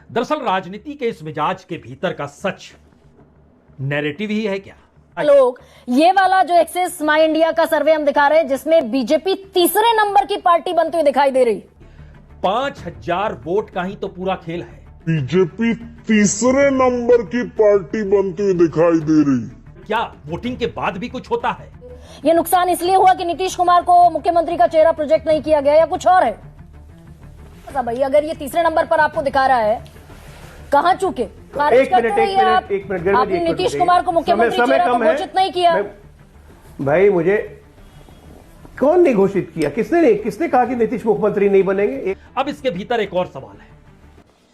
दरअसल राजनीति के इस मिजाज के भीतर का सच नैरेटिव ही है क्या? लोग ये वाला जो एक्सेस माई इंडिया का सर्वे हम दिखा रहे हैं जिसमें बीजेपी तीसरे नंबर की पार्टी बनती हुई दिखाई दे रही। 5,000 वोट का ही तो पूरा खेल है। बीजेपी तीसरे नंबर की पार्टी बनती हुई दिखाई दे रही। क्या वोटिंग के बाद भी कुछ होता है? यह नुकसान इसलिए हुआ कि नीतीश कुमार को मुख्यमंत्री का चेहरा प्रोजेक्ट नहीं किया गया या कुछ और है? भाई अगर ये तीसरे नंबर पर आपको दिखा रहा है, कहां चूके? एक मिनट आपने नीतीश कुमार को मुख्यमंत्री चेहरा घोषित नहीं किया। भाई मुझे कौन नहीं घोषित किया? किसने कहा कि नीतीश मुख्यमंत्री नहीं बनेंगे? अब इसके भीतर एक और सवाल है।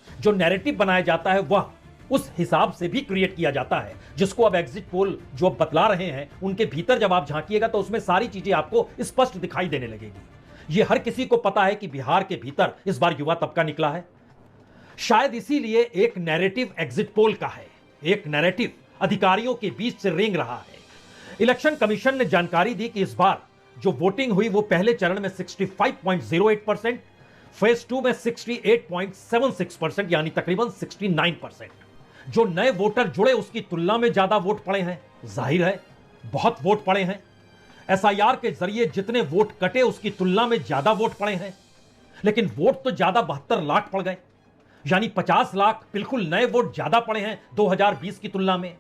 जो नैरेटिव बनाया जाता है वह उस हिसाब से भी क्रिएट किया जाता है जिसको अब एग्जिट पोल जो अब बतला रहे हैं उनके भीतर जब आप झांकिएगा तो उसमें सारी चीजें आपको स्पष्ट दिखाई देने लगेगी। यह हर किसी को पता है कि बिहार के भीतर इस बार युवा तबका निकला है। शायद इसीलिए एक नैरेटिव एग्जिट पोल का है, एक नैरेटिव अधिकारियों के बीच से रेंग रहा है। इलेक्शन कमीशन ने जानकारी दी कि इस बार जो वोटिंग हुई वो पहले चरण में 65.08%, फेज 2 में 68.76% यानी तकरीबन 69%। जो नए वोटर जुड़े उसकी तुलना में ज्यादा वोट पड़े हैं। जाहिर है बहुत वोट पड़े हैं। एसआईआर के जरिए जितने वोट कटे उसकी तुलना में ज्यादा वोट पड़े हैं, लेकिन वोट तो ज्यादा 72 लाख पड़ गए, यानी 50 लाख बिल्कुल नए वोट ज्यादा पड़े हैं 2020 की तुलना में।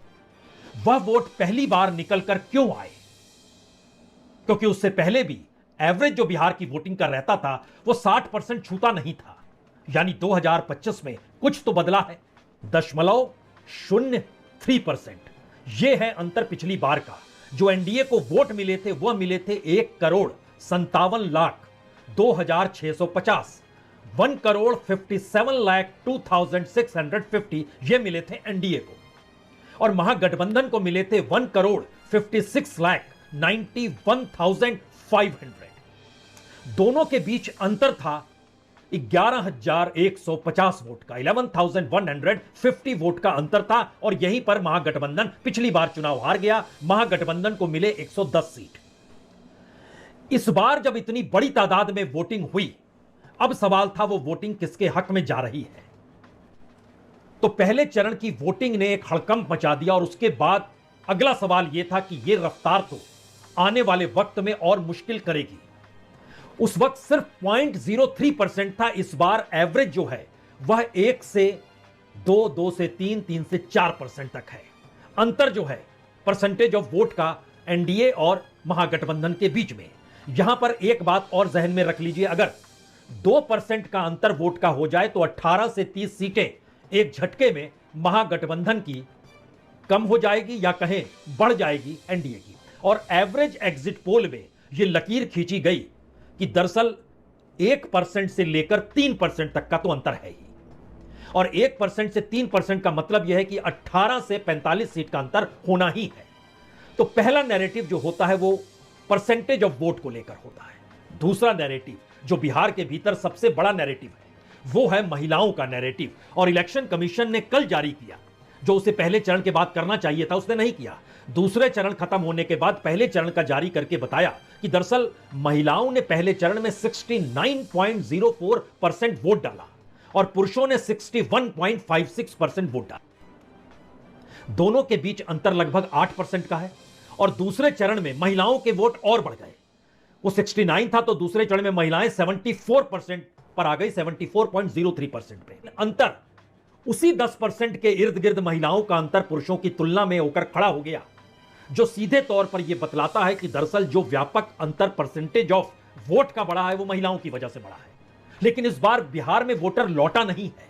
वह वोट पहली बार निकलकर क्यों आए? क्योंकि उससे पहले भी एवरेज जो बिहार की वोटिंग का रहता था वो 60% छूता नहीं था, यानी 2025 में कुछ तो बदला है। 0.03%। यह है अंतर पिछली बार का। जो एनडीए को वोट मिले थे वह मिले थे 1,57,02,650। 1,57,02,650 ये मिले थे एनडीए को, और महागठबंधन को मिले थे 1,56,91,500। दोनों के बीच अंतर था 11,150 वोट का, 11,150 वोट का अंतर था, और यहीं पर महागठबंधन पिछली बार चुनाव हार गया। महागठबंधन को मिले 110 सीट। इस बार जब इतनी बड़ी तादाद में वोटिंग हुई, अब सवाल था वो वोटिंग किसके हक में जा रही है। तो पहले चरण की वोटिंग ने एक हड़कंप मचा दिया, और उसके बाद अगला सवाल यह था कि यह रफ्तार तो आने वाले वक्त में और मुश्किल करेगी। उस वक्त सिर्फ 0.03% था। इस बार एवरेज जो है वह 1 से 2, 2 से 3, 3 से 4% तक है। अंतर जो है परसेंटेज ऑफ वोट का एनडीए और महागठबंधन के बीच में। यहां पर एक बात और जहन में रख लीजिए, अगर 2% का अंतर वोट का हो जाए तो 18 से 30 सीटें एक झटके में महागठबंधन की कम हो जाएगी या कहें बढ़ जाएगी एनडीए की। और एवरेज एग्जिट पोल में यह लकीर खींची गई कि दरअसल 1% से लेकर 3% तक का तो अंतर है ही, और 1% से 3% का मतलब यह है कि 18 से 45 सीट का अंतर होना ही है। तो पहला नैरेटिव जो होता है वो परसेंटेज ऑफ वोट को लेकर होता है। दूसरा नैरेटिव जो बिहार के भीतर सबसे बड़ा नैरेटिव है वो है महिलाओं का नैरेटिव, और इलेक्शन कमीशन ने कल जारी किया। जो उसे पहले चरण के बाद करना चाहिए था उसने नहीं किया। दूसरे चरण खत्म होने के बाद पहले चरण का जारी करके बताया कि दरअसल महिलाओं ने पहले चरण में 69.04% वोट डाला और पुरुषों ने 61.56% वोट डाला। दोनों के बीच अंतर लगभग 8% का है, और दूसरे चरण में महिलाओं के वोट और बढ़ गए। वो 69 था तो दूसरे चरण में महिलाएं 74% पर आ गई, 74.03% पे। अंतर उसी 10% के इर्द गिर्द महिलाओं का अंतर पुरुषों की तुलना में होकर खड़ा हो गया, जो सीधे तौर पर यह बतलाता है कि दरअसल जो व्यापक अंतर परसेंटेज ऑफ वोट का बढ़ा है वो महिलाओं की वजह से बढ़ा है। लेकिन इस बार बिहार में वोटर लौटा नहीं है,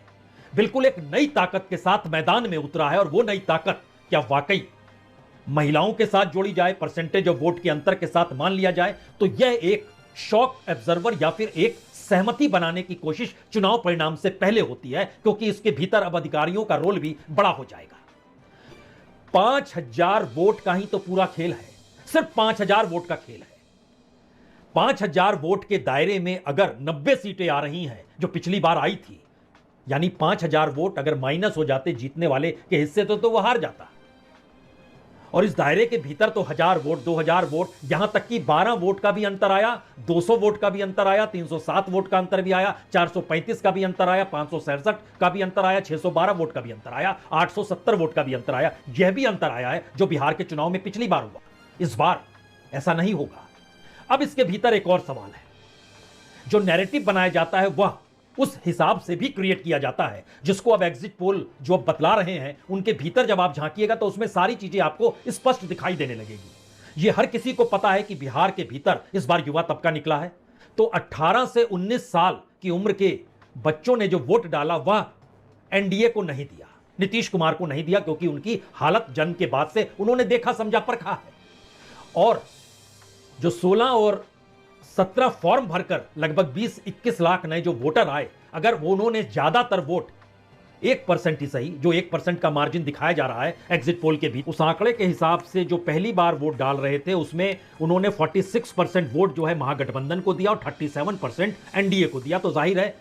बिल्कुल एक नई ताकत के साथ मैदान में उतरा है। और वो नई ताकत क्या वाकई महिलाओं के साथ जोड़ी जाए, परसेंटेज ऑफ वोट के अंतर के साथ मान लिया जाए, तो यह एक शॉक एब्जर्वर या फिर एक सहमति बनाने की कोशिश चुनाव परिणाम से पहले होती है, क्योंकि इसके भीतर अब अधिकारियों का रोल भी बड़ा हो जाएगा। 5,000 वोट का ही तो पूरा खेल है, सिर्फ 5,000 वोट का खेल है। 5,000 वोट के दायरे में अगर 90 सीटें आ रही हैं जो पिछली बार आई थी, यानी 5,000 वोट अगर माइनस हो जाते जीतने वाले के हिस्से तो वो हार जाता। और इस दायरे के भीतर तो 1000 वोट, 2000 वोट, यहां तक कि 12 वोट का भी अंतर आया, 200 वोट का भी अंतर आया, 307 वोट का अंतर भी आया, 435 का भी अंतर आया, 567 का भी अंतर आया, 612 वोट का भी अंतर आया, 870 वोट का भी अंतर आया। यह भी अंतर आया है जो बिहार के चुनाव में पिछली बार हुआ। इस बार ऐसा नहीं होगा। अब इसके भीतर एक और सवाल है। जो नैरेटिव बनाया जाता है वह उस हिसाब से भी क्रिएट किया जाता है जिसको अब एग्जिट पोल जो अब बतला रहे हैं उनके भीतर जब आप झांकिएगा तो उसमें सारी चीजें आपको स्पष्ट दिखाई देने लगेगी। यह हर किसी को पता है कि बिहार के भीतर इस बार युवा तबका निकला है। तो 18 से 19 साल की उम्र के बच्चों ने जो वोट डाला वह एनडीए को नहीं दिया, नीतीश कुमार को नहीं दिया, क्योंकि उनकी हालत जन्म के बाद से उन्होंने देखा समझा परखा है। और जो 16 और 17 फॉर्म भरकर लगभग 20-21 लाख नए जो वोटर आए, अगर उन्होंने ज्यादातर वोट 1% ही सही, जो 1% का मार्जिन दिखाया जा रहा है एग्जिट पोल के भी, उस आंकड़े के हिसाब से जो पहली बार वोट डाल रहे थे उसमें उन्होंने 46% वोट जो है महागठबंधन को दिया और 37% एनडीए को दिया। तो जाहिर है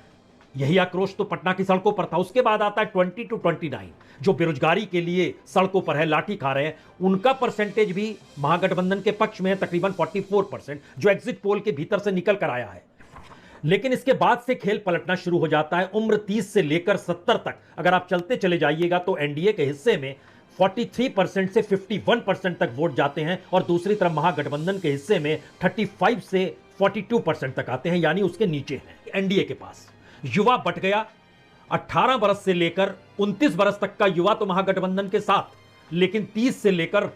यही आक्रोश तो पटना की सड़कों पर था। उसके बाद आता है 20 to 29 जो बेरोजगारी के लिए सड़कों पर है, लाठी खा रहे हैं, उनका परसेंटेज भी महागठबंधन के पक्ष में है, तकरीबन 44%, जो एग्जिट पोल के भीतर से निकल कर आया है। लेकिन इसके बाद से खेल पलटना शुरू हो जाता है। उम्र 30 से लेकर 70 तक अगर आप चलते चले जाइएगा तो एनडीए के हिस्से में 43% से 51% तक वोट जाते हैं और दूसरी तरफ महागठबंधन के हिस्से में 35 से 42% तक आते हैं, यानी उसके नीचे हैं एनडीए के पास। युवा बट गया। 18 बरस से लेकर 29 बरस तक का युवा तो महागठबंधन के साथ, लेकिन 30 से लेकर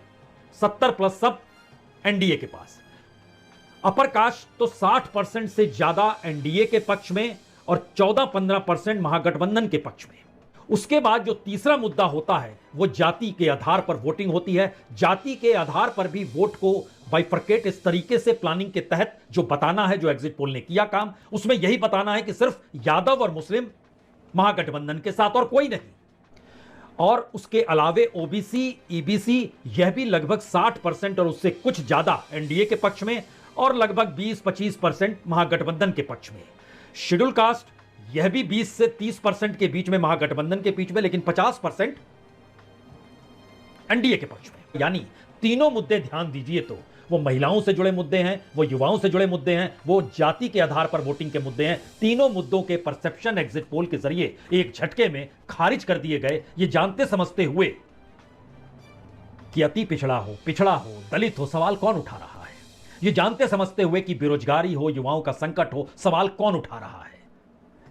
70 प्लस सब एनडीए के पास। अपर कास्ट तो 60% से ज्यादा एनडीए के पक्ष में और 14-15% महागठबंधन के पक्ष में। उसके बाद जो तीसरा मुद्दा होता है वो जाति के आधार पर वोटिंग होती है। जाति के आधार पर भी वोट को बाइफरकेट इस तरीके से प्लानिंग के तहत जो बताना है, जो एग्जिट पोल ने किया काम, उसमें यही बताना है कि सिर्फ यादव और मुस्लिम महागठबंधन के साथ और कोई नहीं। और उसके अलावे ओबीसी, ईबीसी यह भी लगभग 60% और उससे कुछ ज्यादा एनडीए के पक्ष में और लगभग 20-25% महागठबंधन के पक्ष में। शेड्यूल कास्ट यह भी 20 से 30% के बीच में महागठबंधन के बीच में, लेकिन 50% एनडीए के पक्ष में। यानी तीनों मुद्दे ध्यान दीजिए तो वो महिलाओं से जुड़े मुद्दे हैं, वो युवाओं से जुड़े मुद्दे हैं, वो जाति के आधार पर वोटिंग के मुद्दे हैं। तीनों मुद्दों के परसेप्शन एग्जिट पोल के जरिए एक झटके में खारिज कर दिए गए, ये जानते समझते हुए कि अति पिछड़ा हो, दलित हो, सवाल कौन उठा रहा है। ये जानते समझते हुए कि बेरोजगारी हो, युवाओं का संकट हो, सवाल कौन उठा रहा है।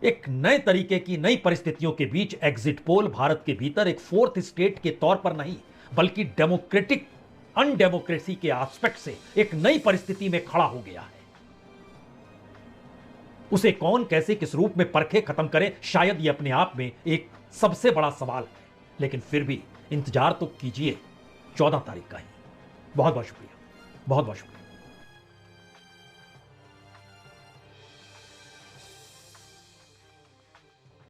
एक नए तरीके की नई परिस्थितियों के बीच एग्जिट पोल भारत के भीतर एक फोर्थ स्टेट के तौर पर नहीं, बल्कि डेमोक्रेटिक अनडेमोक्रेसी के एस्पेक्ट से एक नई परिस्थिति में खड़ा हो गया है। उसे कौन कैसे किस रूप में परखे खत्म करे, शायद यह अपने आप में एक सबसे बड़ा सवाल है। लेकिन फिर भी इंतजार तो कीजिए 14 तारीख का ही। बहुत बहुत शुक्रिया, बहुत बहुत शुक्रिया।